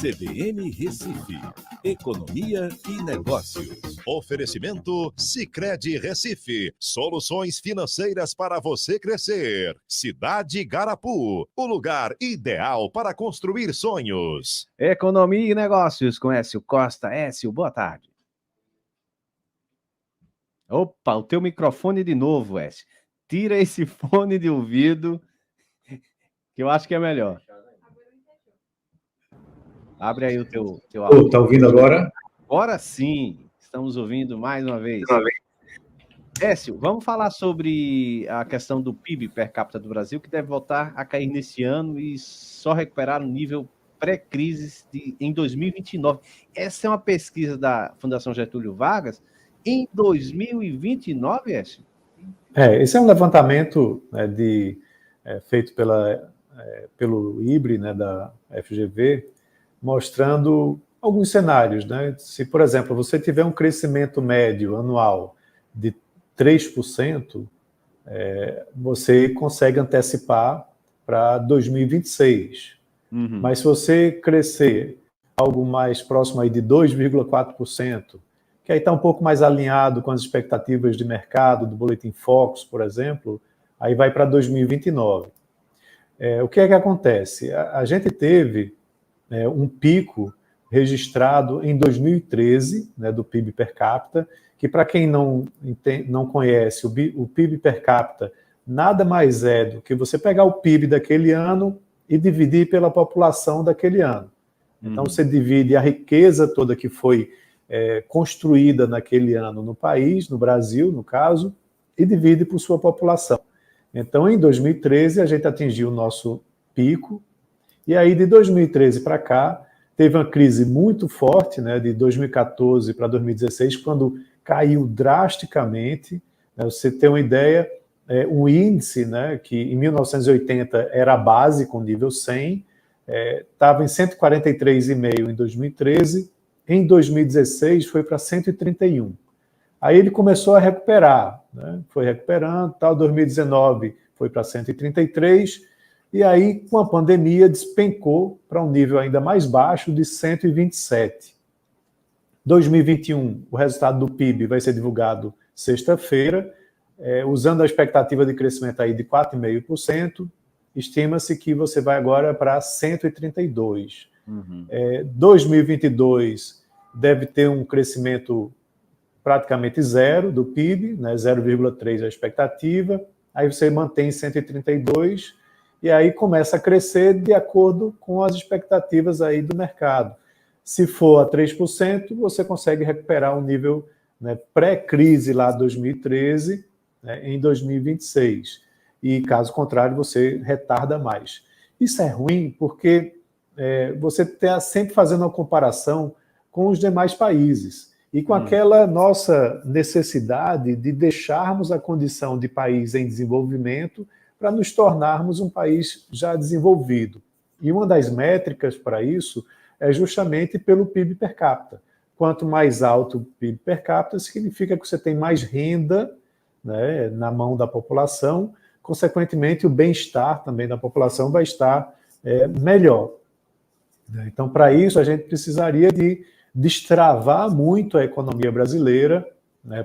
CBN Recife, Economia e Negócios. Oferecimento Sicredi Recife, soluções financeiras para você crescer. Cidade Garapu, o lugar ideal para construir sonhos. Economia e Negócios com Écio Costa. Écio, boa tarde. Opa, o teu microfone de novo, Écio. Tira esse fone de ouvido, que eu acho que é melhor. Abre aí o teu áudio. Tá ouvindo agora? Agora sim, estamos ouvindo mais uma vez. Écio, vamos falar sobre a questão do PIB per capita do Brasil, que deve voltar a cair nesse ano e só recuperar o nível pré-crise em 2029. Essa é uma pesquisa da Fundação Getúlio Vargas em 2029, Écio? Esse é um levantamento feito pelo IBRE, da FGV, mostrando alguns cenários. Se, por exemplo, você tiver um crescimento médio anual de 3%, você consegue antecipar para 2026. Uhum. Mas se você crescer algo mais próximo aí de 2,4%, que aí está um pouco mais alinhado com as expectativas de mercado, do Boletim Focus, por exemplo, aí vai para 2029. O que é que acontece? A gente teve um pico registrado em 2013, do PIB per capita, que para quem não conhece, o PIB per capita nada mais é do que você pegar o PIB daquele ano e dividir pela população daquele ano. Então, você divide a riqueza toda que foi construída naquele ano no país, no Brasil, no caso, e divide por sua população. Então, em 2013, a gente atingiu o nosso pico, e aí de 2013 para cá, teve uma crise muito forte, de 2014 para 2016, quando caiu drasticamente. Você tem uma ideia, um índice que em 1980 era a base, com nível 100, estava em 143,5 em 2013, em 2016 foi para 131. Aí ele começou a recuperar, foi recuperando, 2019 foi para 133, e aí com a pandemia despencou para um nível ainda mais baixo de 127. 2021, o resultado do PIB vai ser divulgado sexta-feira, usando a expectativa de crescimento aí de 4,5%, estima-se que você vai agora para 132. 2022 deve ter um crescimento praticamente zero do PIB, 0,3 a expectativa, aí você mantém 132 e aí começa a crescer de acordo com as expectativas aí do mercado. Se for a 3%, você consegue recuperar o nível pré-crise lá 2013 em 2026. E caso contrário, você retarda mais. Isso é ruim porque você está sempre fazendo uma comparação com os demais países e com aquela nossa necessidade de deixarmos a condição de país em desenvolvimento para nos tornarmos um país já desenvolvido. E uma das métricas para isso é justamente pelo PIB per capita. Quanto mais alto o PIB per capita, significa que você tem mais renda na mão da população, consequentemente o bem-estar também da população vai estar melhor. Então, para isso, a gente precisaria de destravar muito a economia brasileira,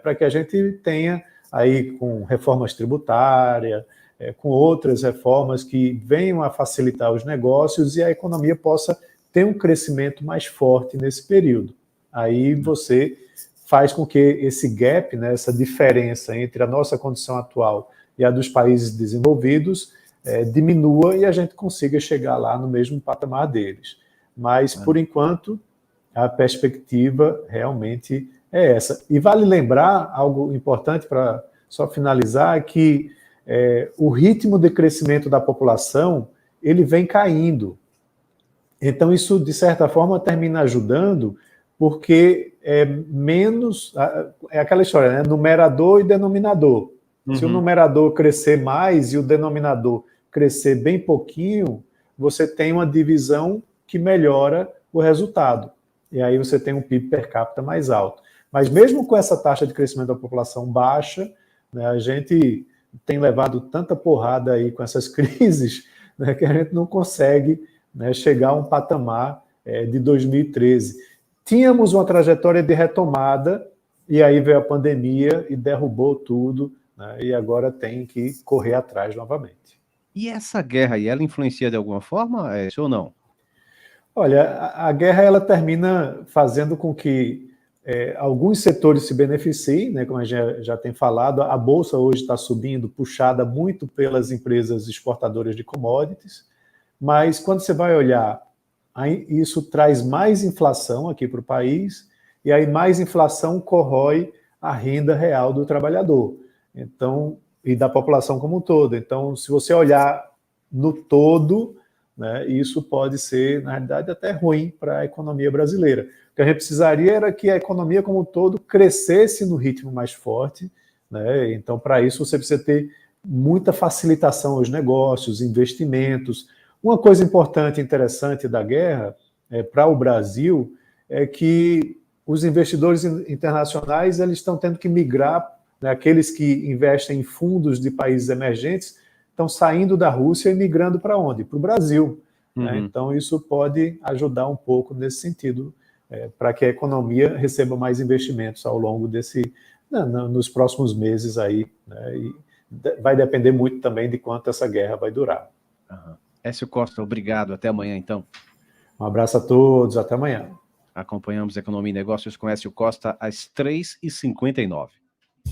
para que a gente tenha aí com reformas tributárias, com outras reformas que venham a facilitar os negócios e a economia possa ter um crescimento mais forte nesse período. Aí você faz com que esse gap, essa diferença entre a nossa condição atual e a dos países desenvolvidos diminua e a gente consiga chegar lá no mesmo patamar deles. Mas, por enquanto, a perspectiva realmente é essa. E vale lembrar algo importante para só finalizar, que o ritmo de crescimento da população ele vem caindo. Então, isso, de certa forma, termina ajudando, porque é menos... É aquela história, numerador e denominador. Se o numerador crescer mais e o denominador crescer bem pouquinho, você tem uma divisão que melhora o resultado. E aí você tem um PIB per capita mais alto. Mas mesmo com essa taxa de crescimento da população baixa, a gente tem levado tanta porrada aí com essas crises, que a gente não consegue chegar a um patamar de 2013. Tínhamos uma trajetória de retomada, e aí veio a pandemia e derrubou tudo, né? E agora tem que correr atrás novamente. E essa guerra aí, ela influencia de alguma forma, Écio, ou não? Olha, a guerra ela termina fazendo com que alguns setores se beneficiem, né, como a gente já tem falado. A Bolsa hoje está subindo, puxada muito pelas empresas exportadoras de commodities, mas quando você vai olhar, aí isso traz mais inflação aqui para o país, e aí mais inflação corrói a renda real do trabalhador, então, e da população como um todo. Então, se você olhar no todo, né, isso pode ser, na realidade, até ruim para a economia brasileira. O que a gente precisaria era que a economia como um todo crescesse no ritmo mais forte, né? Então, para isso, você precisa ter muita facilitação aos negócios, investimentos. Uma coisa importante e interessante da guerra para o Brasil é que os investidores internacionais eles estão tendo que migrar, né, aqueles que investem em fundos de países emergentes estão saindo da Rússia e migrando para onde? Para o Brasil. Né? Então, isso pode ajudar um pouco nesse sentido, para que a economia receba mais investimentos ao longo nos próximos meses aí, né? E vai depender muito também de quanto essa guerra vai durar. Écio Costa, obrigado. Até amanhã, então. Um abraço a todos, até amanhã. Acompanhamos Economia e Negócios com Écio Costa às 3h59.